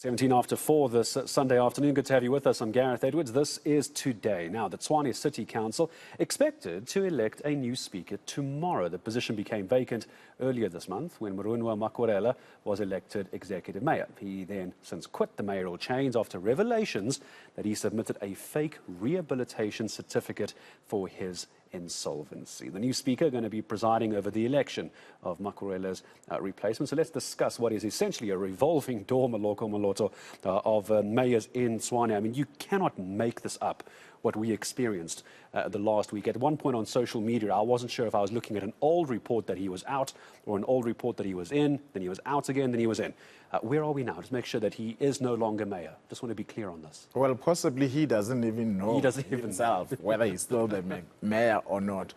17 after 4 this Sunday afternoon. Good to have you with us. I'm Gareth Edwards. This is Today. Now, the Tshwane City Council expected to elect a new speaker tomorrow. The position became vacant earlier this month when Murunwa Makwarela was elected executive mayor. He then since quit the mayoral chains after revelations that he submitted a fake rehabilitation certificate for his insolvency. The new speaker going to be presiding over the election of Makwarela's replacement. So let's discuss what is essentially a revolving door, Moloko Moloto, of mayors in Tshwane. I mean, you cannot make this up, what we experienced the last week. At one point on social media, I wasn't sure if I was looking at an old report that he was out or an old report that he was in, then he was out again, then he was in. Where are we now? Just make sure that he is no longer mayor. Just want to be clear on this. Well, possibly he doesn't even know himself whether he's still the mayor or not.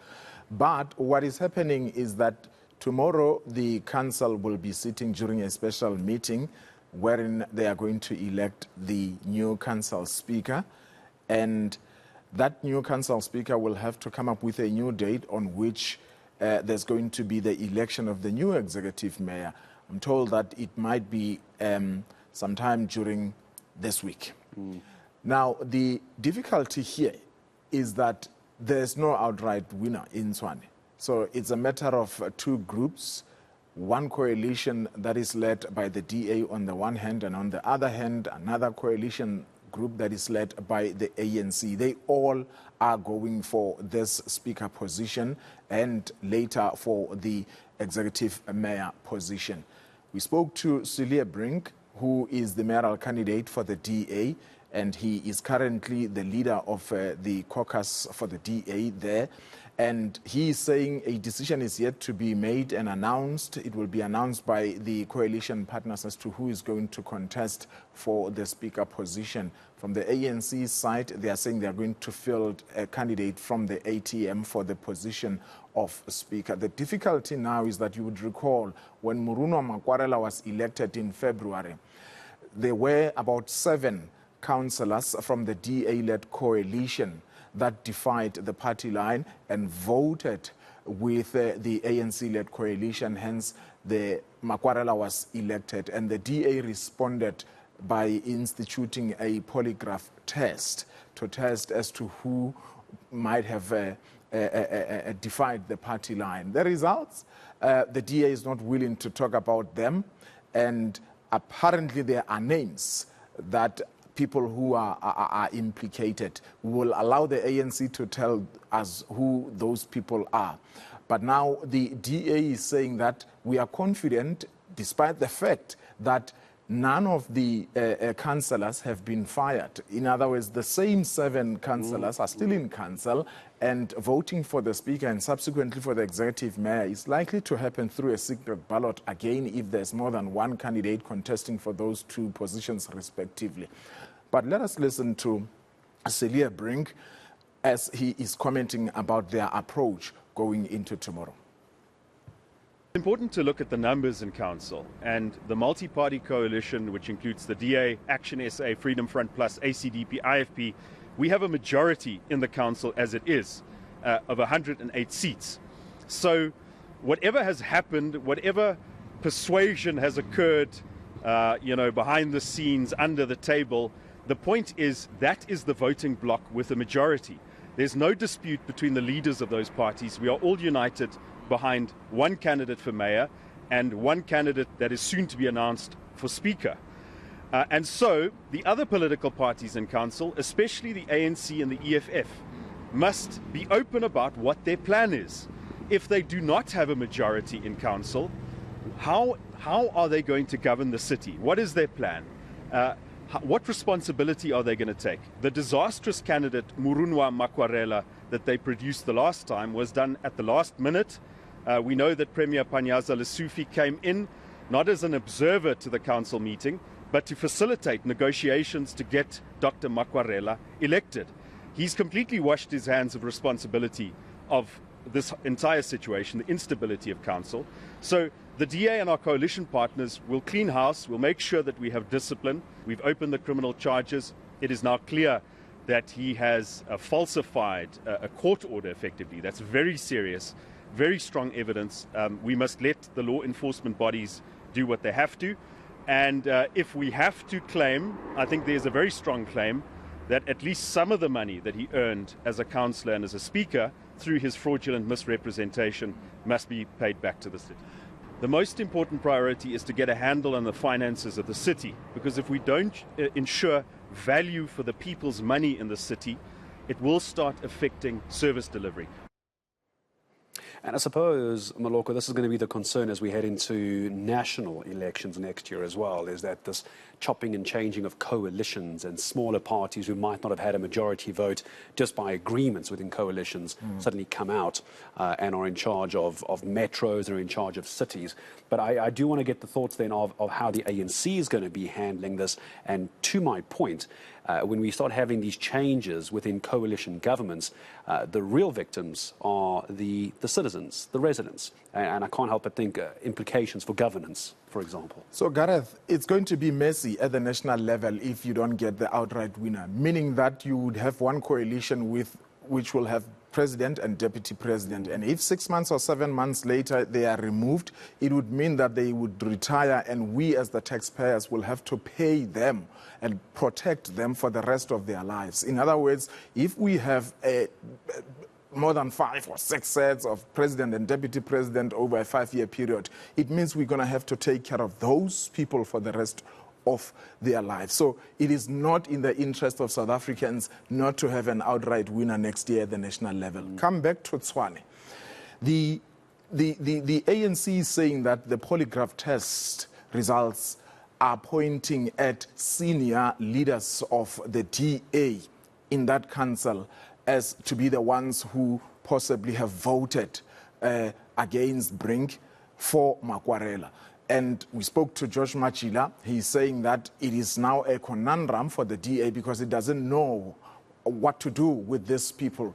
But what is happening is that tomorrow the council will be sitting during a special meeting wherein they are going to elect the new council speaker, and that new council speaker will have to come up with a new date on which there's going to be the election of the new executive mayor. I'm told that it might be sometime during this week. Now, the difficulty here is that there's no outright winner in Tshwane. So it's a matter of two groups, one coalition that is led by the DA on the one hand, and on the other hand, another coalition group that is led by the ANC. They all are going for this speaker position and later for the executive mayor position. We spoke to Tshwane Brink, who is the mayoral candidate for the DA, and he is currently the leader of the caucus for the DA there. And he is saying a decision is yet to be made and announced. It will be announced by the coalition partners as to who is going to contest for the speaker position. From the ANC side, they are saying they are going to field a candidate from the ATM for the position of speaker. The difficulty now is that you would recall when Murunwa Makwarela was elected in February, there were about 7 councillors from the DA-led coalition that defied the party line and voted with the ANC-led coalition. Hence, the Makwarela was elected, and the DA responded by instituting a polygraph test to test as to who might have defied the party line. The results, the DA is not willing to talk about them, and apparently there are names that people who are implicated. We will allow the ANC to tell us who those people are. But now the DA is saying that we are confident, despite the fact that none of the councillors have been fired. In other words, the same 7 councillors are still in council, and voting for the speaker and subsequently for the executive mayor is likely to happen through a secret ballot again if there's more than one candidate contesting for those 2 positions respectively. But let us listen to Tshwane Brink as he is commenting about their approach going into tomorrow. It's important to look at the numbers in council, and the multi-party coalition, which includes the DA, Action SA, Freedom Front Plus, ACDP, IFP. We have a majority in the council as it is, of 108 seats. So whatever has happened, whatever persuasion has occurred, behind the scenes, under the table, the point is that is the voting bloc with a majority. There's no dispute between the leaders of those parties. We are all united behind one candidate for mayor and one candidate that is soon to be announced for speaker. And so the other political parties in council, especially the ANC and the EFF, must be open about what their plan is. If they do not have a majority in council, how are they going to govern the city? What is their plan? What responsibility are they going to take? The disastrous candidate, Murunwa Makwarela, that they produced the last time was done at the last minute. We know that Premier Panyaza Lesufi came in not as an observer to the council meeting, but to facilitate negotiations to get Dr. Makwarela elected. He's completely washed his hands of responsibility of this entire situation, the instability of council. So the DA and our coalition partners will clean house, will make sure that we have discipline. We've opened the criminal charges. It is now clear that he has falsified a court order effectively. That's very serious, very strong evidence. We must let the law enforcement bodies do what they have to. And if we have to claim, I think there's a very strong claim that at least some of the money that he earned as a councillor and as a speaker through his fraudulent misrepresentation must be paid back to the city. The most important priority is to get a handle on the finances of the city, because if we don't ensure value for the people's money in the city, it will start affecting service delivery. And I suppose, Moloko, this is going to be the concern as we head into national elections next year as well, is that this chopping and changing of coalitions and smaller parties who might not have had a majority vote just by agreements within coalitions suddenly come out and are in charge of metros or in charge of cities. But I do want to get the thoughts then of how the ANC is going to be handling this. And to my point, when we start having these changes within coalition governments, the real victims are the citizens, the residents. And I can't help but think implications for governance, for example. So, Gareth, it's going to be messy at the national level if you don't get the outright winner, meaning that you would have one coalition which will have president and deputy president. And if 6 months or 7 months later they are removed, it would mean that they would retire, and we as the taxpayers will have to pay them and protect them for the rest of their lives. In other words, if we have more than 5 or 6 sets of president and deputy president over a 5-year period, it means we're going to have to take care of those people for the rest of their lives. So it is not in the interest of South Africans not to have an outright winner next year at the national level. Come back to Tshwane. The ANC is saying that the polygraph test results are pointing at senior leaders of the DA in that council as to be the ones who possibly have voted against Brink for Makwarela. And we spoke to Josh Machila. He's saying that it is now a conundrum for the DA because it doesn't know what to do with these people.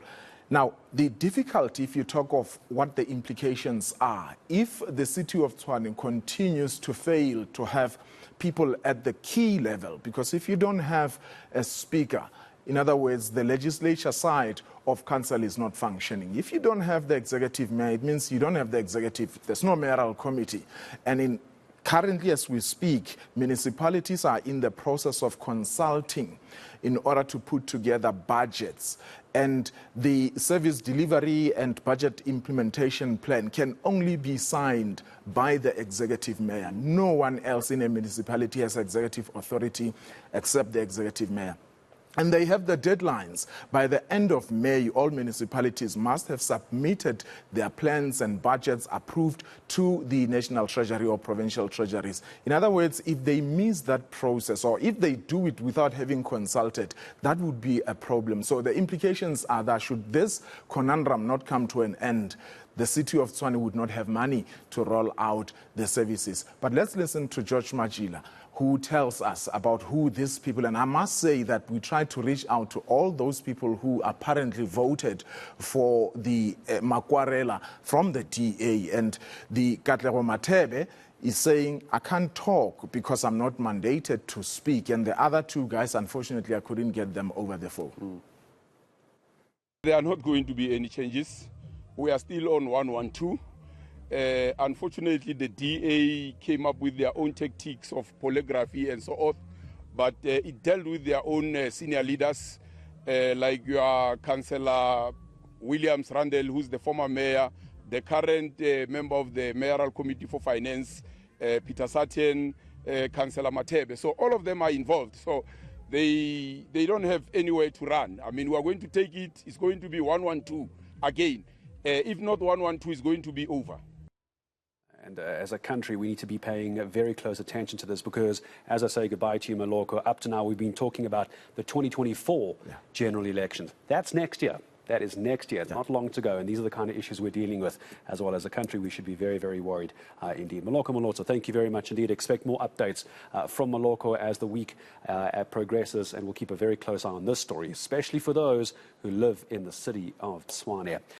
Now, the difficulty, if you talk of what the implications are, if the city of Tshwane continues to fail to have people at the key level, because if you don't have a speaker, in other words, the legislature side of council is not functioning. If you don't have the executive mayor, it means you don't have the executive. There's no mayoral committee. And currently, as we speak, municipalities are in the process of consulting in order to put together budgets. And the service delivery and budget implementation plan can only be signed by the executive mayor. No one else in a municipality has executive authority except the executive mayor. And they have the deadlines. By the end of May, all municipalities must have submitted their plans and budgets approved to the National Treasury or provincial treasuries. In other words, if they miss that process, or if they do it without having consulted, that would be a problem. So the implications are that should this conundrum not come to an end, the city of Tshwane would not have money to roll out the services. But let's listen to George Majila, who tells us about who these people, and I must say that we tried to reach out to all those people who apparently voted for the Makwarela from the DA, and the Katlego Matebe is saying, I can't talk because I'm not mandated to speak, and the other two guys, unfortunately, I couldn't get them over the phone. There are not going to be any changes. We are still on 112. Unfortunately, the DA came up with their own tactics of polygraphy and so on, but it dealt with their own senior leaders, like your Councillor Williams Randall, who's the former mayor, the current member of the Mayoral Committee for Finance, Peter Satin, Councillor Matebe. So all of them are involved. So they don't have anywhere to run. I mean, we are going to take it. It's going to be 112 again. If not 112, it's going to be over. And as a country, we need to be paying very close attention to this because, as I say goodbye to you, Moloko, up to now we've been talking about the 2024 general elections. That's next year. That is next year. It's not long to go. And these are the kind of issues we're dealing with as well. As a country, we should be very, very worried indeed. Moloko Moloto, thank you very much indeed. Expect more updates from Moloko as the week progresses. And we'll keep a very close eye on this story, especially for those who live in the city of Tshwane.